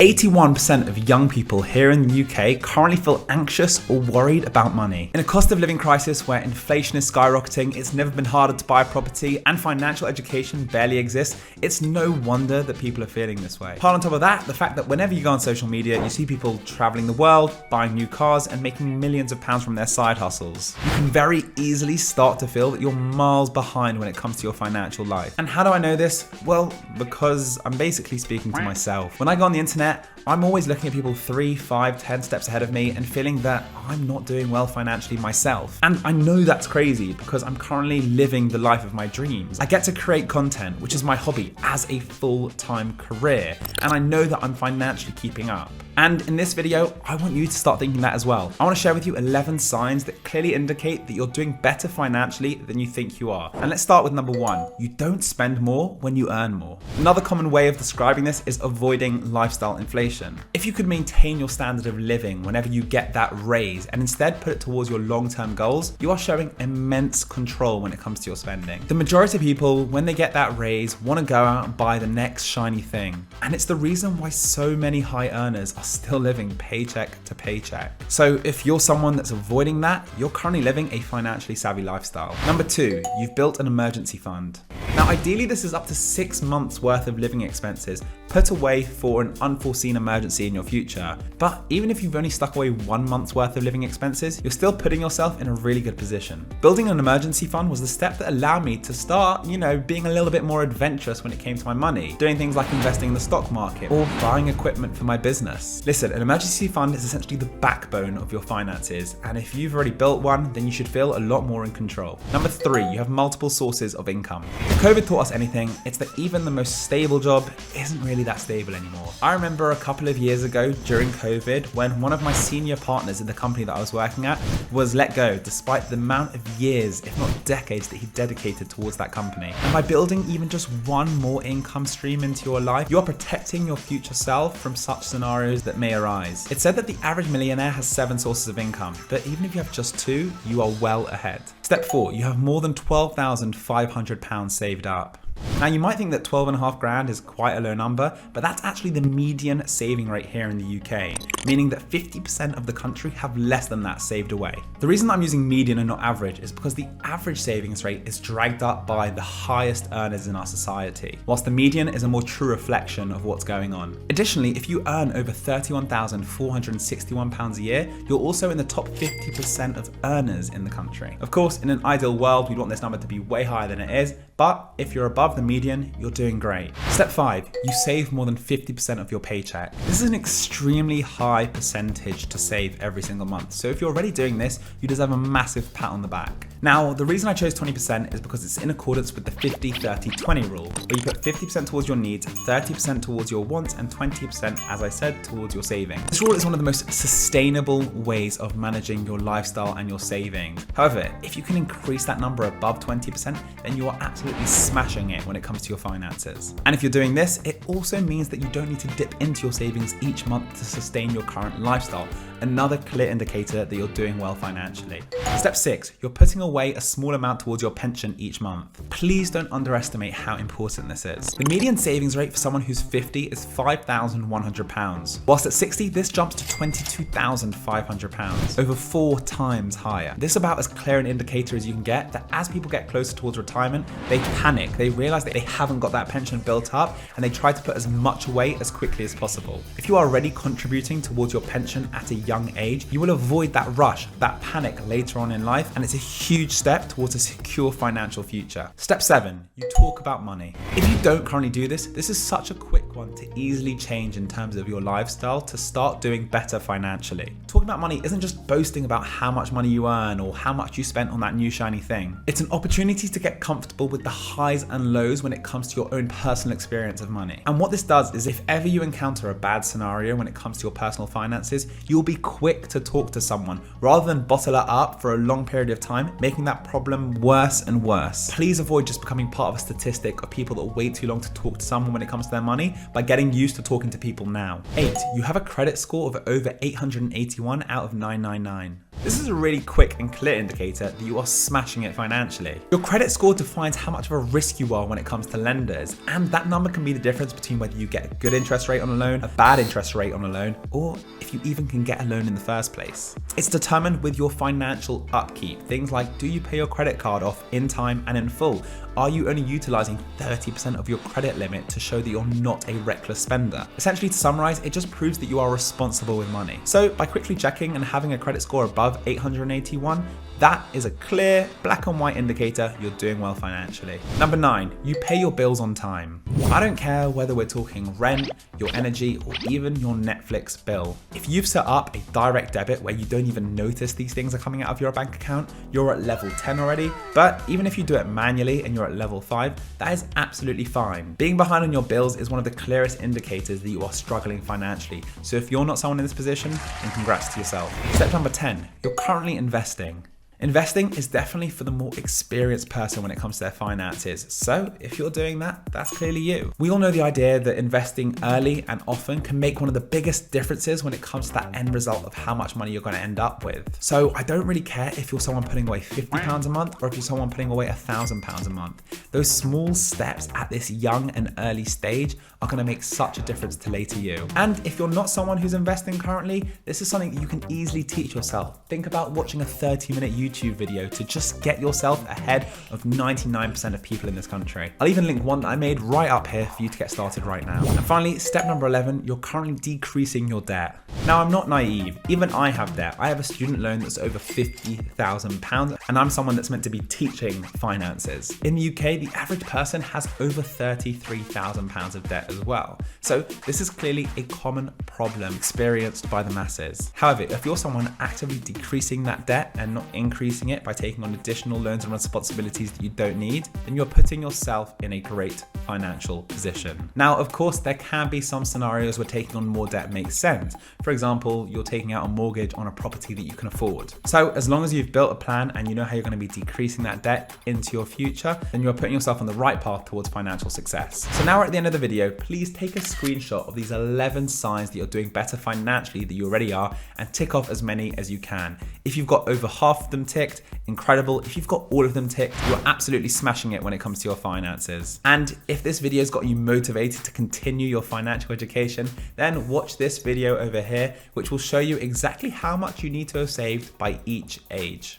81% of young people here in the UK currently feel anxious or worried about money. In a cost of living crisis where inflation is skyrocketing, it's never been harder to buy a property, and financial education barely exists, it's no wonder that people are feeling this way. Pile on top of that, the fact that whenever you go on social media, you see people traveling the world, buying new cars, and making millions of pounds from their side hustles. You can very easily start to feel that you're miles behind when it comes to your financial life. And how do I know this? Well, because I'm basically speaking to myself. When I go on the internet, I'm always looking at people 3, 5, 10 steps ahead of me and feeling that I'm not doing well financially myself. And I know that's crazy because I'm currently living the life of my dreams. I get to create content, which is my hobby, as a full-time career. And I know that I'm financially keeping up. And in this video, I want you to start thinking that as well. I want to share with you 11 signs that clearly indicate that you're doing better financially than you think you are. And let's start with number 1. You don't spend more when you earn more. Another common way of describing this is avoiding lifestyle inflation. If you could maintain your standard of living whenever you get that raise and instead put it towards your long-term goals, you are showing immense control when it comes to your spending. The majority of people, when they get that raise, want to go out and buy the next shiny thing. And it's the reason why so many high earners are still living paycheck to paycheck. So if you're someone that's avoiding that, you're currently living a financially savvy lifestyle. Number 2, you've built an emergency fund. Now, ideally, this is up to 6 months worth of living expenses put away for an unforeseen emergency in your future. But even if you've only stuck away 1 month's worth of living expenses, you're still putting yourself in a really good position. Building an emergency fund was the step that allowed me to start, being a little bit more adventurous when it came to my money, doing things like investing in the stock market or buying equipment for my business. Listen, an emergency fund is essentially the backbone of your finances, and if you've already built one, then you should feel a lot more in control. Number 3, you have multiple sources of income. If COVID taught us anything, it's that even the most stable job isn't really that stable anymore. I remember a couple of years ago during COVID when one of my senior partners in the company that I was working at was let go despite the amount of years, if not decades, that he dedicated towards that company. And by building even just one more income stream into your life, you're protecting your future self from such scenarios that may arise. It's said that the average millionaire has 7 sources of income, but even if you have just 2, you are well ahead. Step 4, you have more than £12,500 saved up. Now, you might think that 12.5 grand is quite a low number, but that's actually the median saving rate here in the UK, meaning that 50% of the country have less than that saved away. The reason I'm using median and not average is because the average savings rate is dragged up by the highest earners in our society, whilst the median is a more true reflection of what's going on. Additionally, if you earn over £31,461 a year, you're also in the top 50% of earners in the country. Of course, in an ideal world, we'd want this number to be way higher than it is, but if you're above the median, you're doing great. Step 5, you save more than 50% of your paycheck. This is an extremely high percentage to save every single month. So if you're already doing this, you deserve a massive pat on the back. Now, the reason I chose 20% is because it's in accordance with the 50-30-20 rule, where you put 50% towards your needs, 30% towards your wants, and 20%, as I said, towards your savings. This rule is one of the most sustainable ways of managing your lifestyle and your savings. However, if you can increase that number above 20%, then you are absolutely smashing it when it comes to your finances. And if you're doing this, it also means that you don't need to dip into your savings each month to sustain your current lifestyle. Another clear indicator that you're doing well financially. Step 6, you're putting away a small amount towards your pension each month. Please don't underestimate how important this is. The median savings rate for someone who's 50 is £5,100. Whilst at 60, this jumps to £22,500, over 4 times higher. This is about as clear an indicator as you can get that as people get closer towards retirement, they panic. They realize that they haven't got that pension built up, and they try to put as much away as quickly as possible. If you are already contributing towards your pension at a young age, you will avoid that rush, that panic later on in life, and it's a huge step towards a secure financial future. Step 7, you talk about money. If you don't currently do this, this is such a quick one to easily change in terms of your lifestyle to start doing better financially. Talking about money isn't just boasting about how much money you earn or how much you spent on that new shiny thing. It's an opportunity to get comfortable with the highs and lows when it comes to your own personal experience of money. And what this does is if ever you encounter a bad scenario when it comes to your personal finances, you'll be quick to talk to someone rather than bottle it up for a long period of time, making that problem worse and worse. Please avoid just becoming part of a statistic of people that wait too long to talk to someone when it comes to their money by getting used to talking to people now. 8, you have a credit score of over 881 out of 999. This is a really quick and clear indicator that you are smashing it financially. Your credit score defines how much of a risk you are when it comes to lenders, and that number can be the difference between whether you get a good interest rate on a loan, a bad interest rate on a loan, or if you even can get a loan in the first place. It's determined with your financial upkeep. Things like, do you pay your credit card off in time and in full? Are you only utilizing 30% of your credit limit to show that you're not a reckless spender? Essentially, to summarize, it just proves that you are responsible with money. So by quickly checking and having a credit score above 881, that is a clear black and white indicator you're doing well financially. Number 9, you pay your bills on time. I don't care whether we're talking rent, your energy, or even your Netflix bill. If you've set up a direct debit where you don't even notice these things are coming out of your bank account, you're at level 10 already. But even if you do it manually and you're at level 5, that is absolutely fine. Being behind on your bills is one of the clearest indicators that you are struggling financially. So if you're not someone in this position, then congrats to yourself. Step number 10, you're currently investing. Investing is definitely for the more experienced person when it comes to their finances. So if you're doing that, that's clearly you. We all know the idea that investing early and often can make one of the biggest differences when it comes to that end result of how much money you're going to end up with. So I don't really care if you're someone putting away £50 a month or if you're someone putting away £1,000 a month. Those small steps at this young and early stage are going to make such a difference to later you. And if you're not someone who's investing currently, this is something that you can easily teach yourself. Think about watching a 30-minute YouTube video to just get yourself ahead of 99% of people in this country. I'll even link one that I made right up here for you to get started right now. And finally, step number 11, you're currently decreasing your debt. Now, I'm not naive. Even I have debt. I have a student loan that's over £50,000, and I'm someone that's meant to be teaching finances. In the UK, the average person has over £33,000 of debt as well. So this is clearly a common problem experienced by the masses. However, if you're someone actively decreasing that debt and not increasing it by taking on additional loans and responsibilities that you don't need, then you're putting yourself in a great financial position. Now, of course, there can be some scenarios where taking on more debt makes sense. For example, you're taking out a mortgage on a property that you can afford. So as long as you've built a plan and you know how you're going to be decreasing that debt into your future, then you're putting yourself on the right path towards financial success. So now we're at the end of the video, please take a screenshot of these 11 signs that you're doing better financially than you already are and tick off as many as you can. If you've got over half of them ticked, incredible. If you've got all of them ticked, you're absolutely smashing it when it comes to your finances. And if this video's got you motivated to continue your financial education, then watch this video over here, which will show you exactly how much you need to have saved by each age.